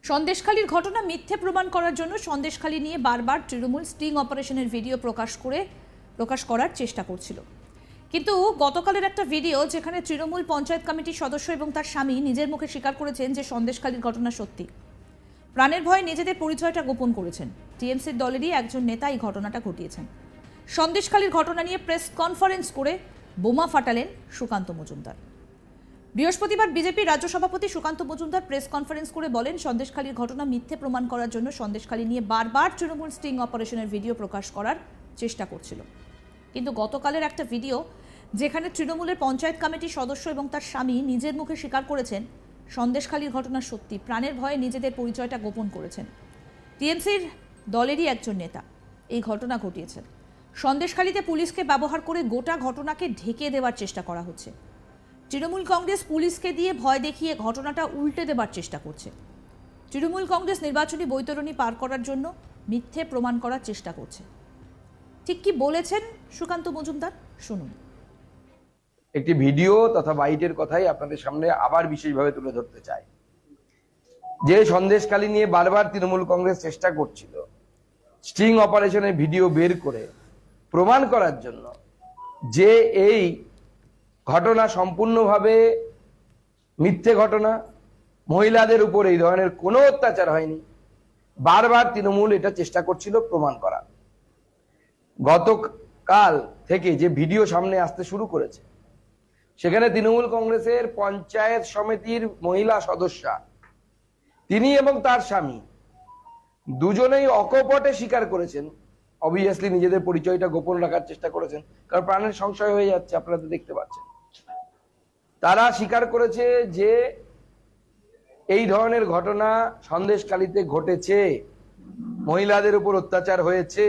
সন্দেশখালীর ঘটনা মিথ্যে প্রমাণ করার জন্য সন্দেশখালী নিয়ে বারবার তৃণমূল স্টিং অপারেশনের ভিডিও প্রকাশ করার চেষ্টা করছিল। কিন্তু গতকালের একটা ভিডিও যেখানে তৃণমূল পঞ্চায়েত কমিটির সদস্য এবং তার স্বামী নিজের মুখে স্বীকার করেছেন যে সন্দেশখালীর ঘটনা সত্যি। প্রাণের ভয়ে নিজেদের পরিচয়টা গোপন করেছেন। টিএমসির দলেরই একজন নেতা এই ঘটনাটা ঘটিয়েছেন। সন্দেশখালীর ঘটনা নিয়ে প্রেস কনফারেন্স করে বোমা ফাটালেন সুকান্ত মজুমদার। বৃহস্পতিবার বিজেপি রাজ্য সভাপতি সুকান্ত মজুমদার প্রেস কনফারেন্স করে বলেন, সন্দেশখালীর ঘটনা মিথ্যে প্রমাণ করার জন্য সন্দেশখালী নিয়ে বারবার তৃণমূল স্টিং অপারেশনের ভিডিও প্রকাশ করার চেষ্টা করছিল। কিন্তু গতকালের একটা ভিডিও যেখানে তৃণমূলের পঞ্চায়েত কমিটির সদস্য এবং তার স্বামী নিজের মুখে স্বীকার করেছেন সন্দেশখালীর ঘটনা সত্যি, প্রাণের ভয়ে নিজেদের পরিচয়টা গোপন করেছেন। টিএমসির দলেরই একজন নেতা এই ঘটনা ঘটিয়েছেন। সন্দেশখালীতে পুলিশকে ব্যবহার করে গোটা ঘটনাকে ঢেকে দেওয়ার চেষ্টা করা হচ্ছে। তৃণমূল কংগ্রেস পুলিশকে দিয়ে ভয় দেখিয়ে ঘটনাটা উল্টে দেবার চেষ্টা করছে। তৃণমূল কংগ্রেস নির্বাচনী বৈতরণী পার করার জন্য মিথ্যে প্রমাণ করার চেষ্টা করছে। ঠিক কি বলেছেন সুকান্ত মজুমদার, শুনুন। একটি ভিডিও তথা বাইটের কথাই আপনাদের সামনে আবার বিশেষভাবে তুলে ধরতে চাই। যে সন্দেশখালী নিয়ে বারবার তৃণমূল কংগ্রেস চেষ্টা করছিল স্টিং অপারেশনের ভিডিও বের করে প্রমাণ করার জন্য যে এই ঘটনা সম্পূর্ণভাবে মিথ্যে ঘটনা, মহিলাদের উপর এই ধরনের কোনো অত্যাচার হয়নি, বারবার তৃণমূল এটা চেষ্টা করছিল প্রমাণ করা। গতকাল থেকে যে ভিডিও সামনে আসতে শুরু করেছে সেখানে তৃণমূল কংগ্রেসের পঞ্চায়েত সমিতির মহিলা সদস্যা তিনি এবং তার স্বামী দুজনেই অকপটে স্বীকার করেছেন, অবভিয়াসলি নিজেদের পরিচয়টা গোপন রাখার চেষ্টা করেছেন, কারণ প্রাণের সংশয় হয়ে যাচ্ছে, আপনারা তো দেখতে পাচ্ছেন। তারা স্বীকার করেছে যে এই ধরনের ঘটনা সন্দেশখালীতে ঘটেছে, মহিলাদের উপর অত্যাচার হয়েছে।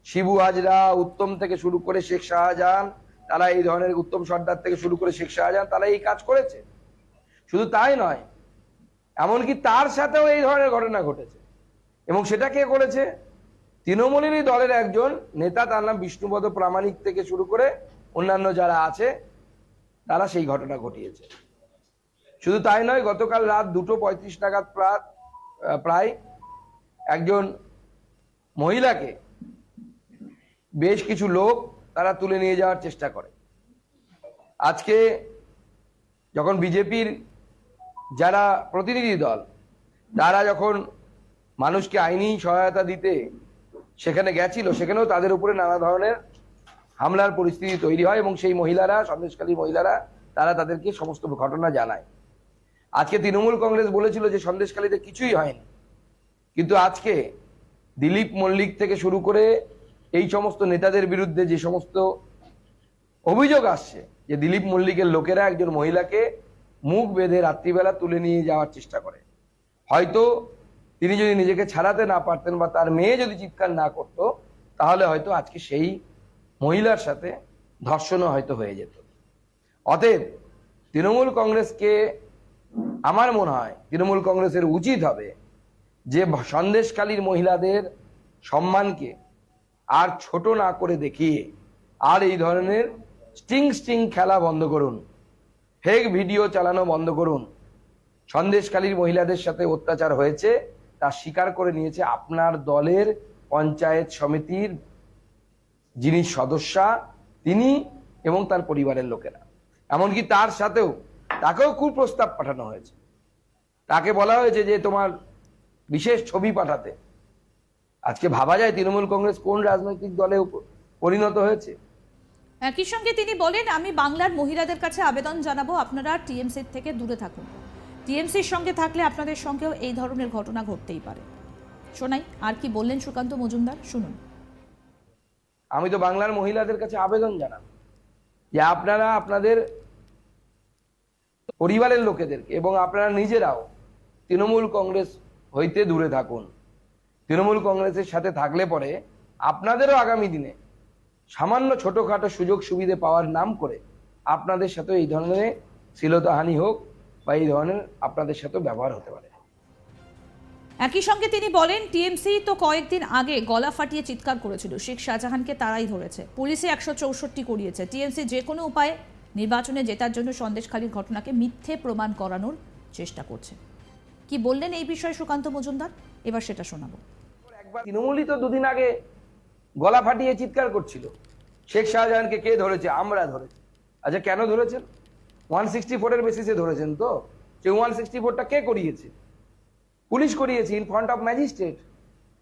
শিবু হাজরা, উত্তম থেকে শুরু করে শেখ শাহজাহান, তারা এই ধরনের, উত্তম সর্দার থেকে শুরু করে শেখ শাহজাহান, তারা এই কাজ করেছে। শুধু তাই নয়, এমনকি তার সাথেও এই ধরনের ঘটনা ঘটেছে। এবং সেটা কে করেছে? তৃণমূলেরই দলের একজন নেতা, তার নাম বিষ্ণুপদ প্রামাণিক থেকে শুরু করে অন্যান্য যারা আছে তারা সেই ঘটনা ঘটিয়েছে। শুধু তাই নয়, গতকাল রাত 2:35 নাগাদ প্রায় একজন মহিলাকে বেশ কিছু লোক তারা তুলে নিয়ে যাওয়ার চেষ্টা করে। আজকে যখন বিজেপির যারা প্রতিনিধি দল তারা যখন মানুষকে আইনি সহায়তা দিতে সেখানে গেছিল, সেখানেও তাদের উপরে নানা ধরনের হামলার পরিস্থিতি তৈরি হয় এবং সেই মহিলারা, সন্দেশখালীর মহিলারা, তারা তাদেরকে সমস্ত ঘটনা জানায়। আজকে তৃণমূল কংগ্রেস বলেছিল যে সন্দেশখালীতে কিছুই হয়নি, কিন্তু আজকে দিলীপ মল্লিক থেকে শুরু করে এই সমস্ত নেতাদের বিরুদ্ধে যে সমস্ত অভিযোগ আসছে যে দিলীপ মল্লিকের লোকেরা একজন মহিলাকে মুখ বেঁধে রাত্রিবেলা তুলে নিয়ে যাওয়ার চেষ্টা করে। হয়তো তিনি যদি নিজেকে ছাড়াতে না পারতেন বা তার মেয়ে যদি চিৎকার না করতো, তাহলে হয়তো আজকে সেই মহিলার সাথে ধর্ষণও হয়তো হয়ে যেত। অতএব তৃণমূল কংগ্রেসকে, আমার মনে হয় তৃণমূল কংগ্রেসের উচিত হবে যে সন্দেশখালীর মহিলাদের সম্মানকে আর ছোট না করে দেখিয়ে আর এই ধরনের স্টিং খেলা বন্ধ করুন, ফেক ভিডিও চালানো বন্ধ করুন। সন্দেশখালীর মহিলাদের সাথে অত্যাচার হয়েছে তা স্বীকার করে নিয়েছে আপনার দলের পঞ্চায়েত সমিতির যিনি সদস্যা, তিনি এবং তার পরিবারের লোকেরা। এমনকি তার সাথেও তাকেও কুপ্রস্তাব পাঠানো হয়েছে, তাকে বলা হয়েছে যে তোমার বিশেষ ছবি পাঠাতে। আজকে ভাবা যায় তৃণমূল কংগ্রেস কোন রাজনৈতিক দলে পরিণত হয়েছে। একই সঙ্গে তিনি বলেন, আমি বাংলার মহিলাদের কাছে আবেদন জানাবো, আপনারা টিএমসির থেকে দূরে থাকুন। টিএমসির সঙ্গে থাকলে আপনাদের সঙ্গেও এই ধরনের ঘটনা ঘটতেই পারে। শোনাই আর কি বললেন সুকান্ত মজুমদার, শুনুন। আমি তো বাংলার মহিলাদের কাছে আবেদন জানাবো যে আপনারা আপনাদের পরিবারের লোকেদেরকে এবং আপনারা নিজেরাও তৃণমূল কংগ্রেস হইতে দূরে থাকুন। তৃণমূল কংগ্রেসের সাথে থাকলে পরে আপনাদেরও আগামী দিনে সামান্য ছোটখাটো সুযোগ সুবিধে পাওয়ার নাম করে আপনাদের সাথে এই ধরনের শ্লীলতাহানি হোক বা এই ধরনের আপনাদের সাথে ব্যবহার হতে পারে। একই সঙ্গে তিনি বলেন, টিএমসি তো কয়েকদিন আগে গলা ফাটিয়ে চিৎকার করেছিল, শেখ শাহজাহানকে তারাই ধরেছে, পুলিশে 164 করিয়েছে। টিএমসি যে কোনো উপায়ে নির্বাচনে জেতার জন্য সন্দেশখালীর ঘটনাকে মিথ্যে প্রমাণ করানোর চেষ্টা করছে। কি বললেন এই বিষয়ে সুকান্ত মজুমদার, এবার সেটা শোনাবো। একবার তৃণমূলই তো দুদিন আগে গলা ফাটিয়ে চিৎকার করছিল, শেখ শাহজাহানকে কে ধরেছে? আমরা ধরেছি। আচ্ছা, কেন ধরেছেন? 164 এর বেসিসে ধরেছেন তো? যে 164টা কে করিয়েছে? পুলিশ করিয়েছে, ইন ফ্রন্ট অফ ম্যাজিস্ট্রেট।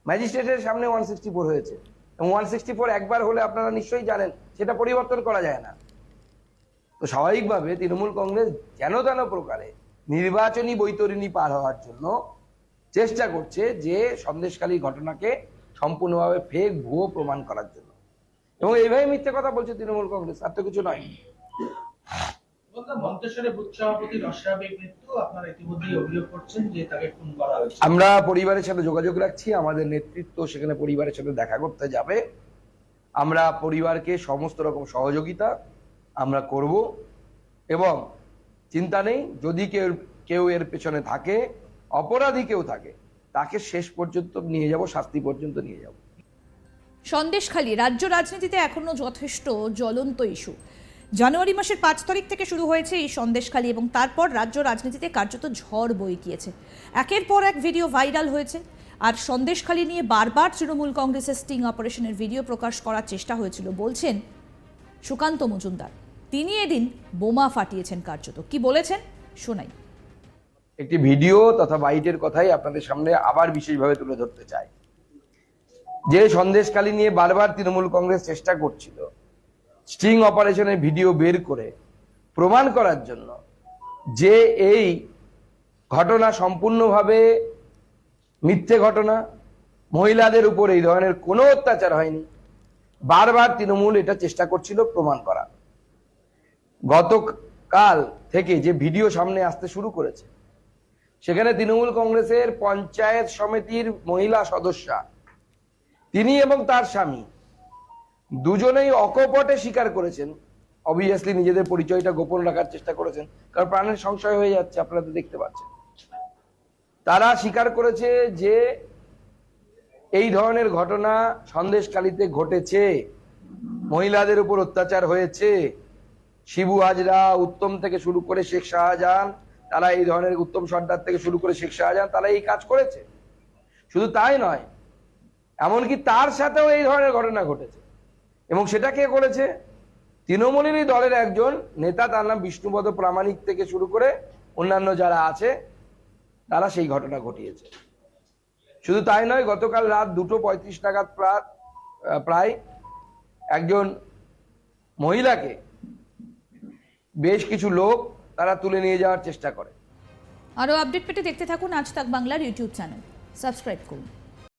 ম্যাজিস্ট্রেটের সামনে 164 হয়েছে, এবং 164 একবার হলে আপনারা নিশ্চয়ই জানেন সেটা পরিবর্তন করা যায় না। তো স্বাভাবিকভাবে তৃণমূল কংগ্রেস যেন তেন প্রকারে নির্বাচনী বৈতরণী পার হওয়ার জন্য চেষ্টা করছে, যে সন্দেশখালী ঘটনাকে সম্পূর্ণভাবে ফেক ভুয়ো প্রমাণ করার জন্য, এবং এইভাবে মিথ্যে কথা বলছে তৃণমূল কংগ্রেস, আর তো কিছু নয়। মন্তেশ্বরে বুথ সভাপতির অস্বাভাবিক মৃত্যু, আপনারা ইতিমধ্যেই অভিযোগ করছেন যে তাকে খুন করা হয়েছে। আমরা পরিবারের সাথে যোগাযোগ রাখছি, আমাদের নেতৃত্ব সেখানে পরিবারের সাথে দেখা করতে যাবে। আমরা পরিবারকে সমস্ত রকম সহযোগিতা আমরা করব, এবং চিন্তা নেই, যদি কেউ এর পেছনে থাকে, অপরাধী কেউ থাকে, তাকে শেষ পর্যন্ত নিয়ে যাব, শাস্তি পর্যন্ত নিয়ে যাব। সন্দেশখালী রাজ্য রাজনীতিতে এখনো যথেষ্ট জ্বলন্ত ইস্যু। জানুয়ারি মাসের 5 তারিখ থেকে শুরু হয়েছে এই সন্দেশখালী, এবং তারপর রাজ্য রাজনীতিতে কার্যত ঝড় বয়ে গিয়েছে। একের পর এক ভিডিও ভাইরাল হয়েছে, আর সন্দেশখালী নিয়ে বারবার তৃণমূল কংগ্রেসের স্টিং অপারেশনের ভিডিও প্রকাশ করার চেষ্টা হয়েছিল বলছেন সুকান্ত মজুমদার। তিনি এদিন বোমা ফাটিয়েছেন কার্যত। কি বলেছেন শোনাই। একটি ভিডিও তথা বাইটের কথাই আপনাদের সামনে আবার বিশেষভাবে তুলে ধরতে চাই, যে সন্দেশখালী নিয়ে বারবার তৃণমূল কংগ্রেস চেষ্টা করছিল স্টিং অপারেশনের ভিডিও বের করে প্রমাণ করার জন্য যে এই ঘটনা সম্পূর্ণভাবে মিথ্যে ঘটনা, মহিলাদের উপর এই ধরনের কোনো অত্যাচার হয়নি। বারবার তৃণমূল এটা চেষ্টা করছিল প্রমাণ করা। গতকাল থেকে যে ভিডিও সামনে আসতে শুরু করেছে, সেখানে তৃণমূল কংগ্রেসের পঞ্চায়েত সমিতির মহিলা সদস্যা, তিনি এবং তার স্বামী দুজনেই অকপটে স্বীকার করেছেন, অবভিয়াসলি নিজেদের পরিচয়টা গোপন রাখার চেষ্টা করেছেন, কারণ প্রাণের সংশয় হয়ে যাচ্ছে, আপনারা তো দেখতে পাচ্ছেন। তারা স্বীকার করেছে যে এই ধরনের ঘটনা সন্দেশখালীতে ঘটেছে, মহিলাদের উপর অত্যাচার হয়েছে। শিবু হাজরা, উত্তম থেকে শুরু করে শেখ শাহজাহান, তারা এই ধরনের, উত্তম সর্দার থেকে শুরু করে শেখ শাহজাহান, তারা এই কাজ করেছে। শুধু তাই নয়, এমনকি তার সাথেও এই ধরনের ঘটনা ঘটেছে, এবং সেটা কে করেছে? তৃণমূলেরই দলের একজন নেতা, তার নাম বিষ্ণুপদ প্রামাণিক থেকে শুরু করে অন্যান্য যারা আছে, তারা সেই ঘটনা ঘটিয়েছে। শুধু তাই নয়, গতকাল রাত 2:35 নাগাদ প্রায় একজন মহিলাকে বেশ কিছু লোক তারা তুলে নিয়ে যাওয়ার চেষ্টা করে। আরও আপডেট পেতে দেখতে থাকুন আজ তাক বাংলার ইউটিউব চ্যানেল, সাবস্ক্রাইব করুন।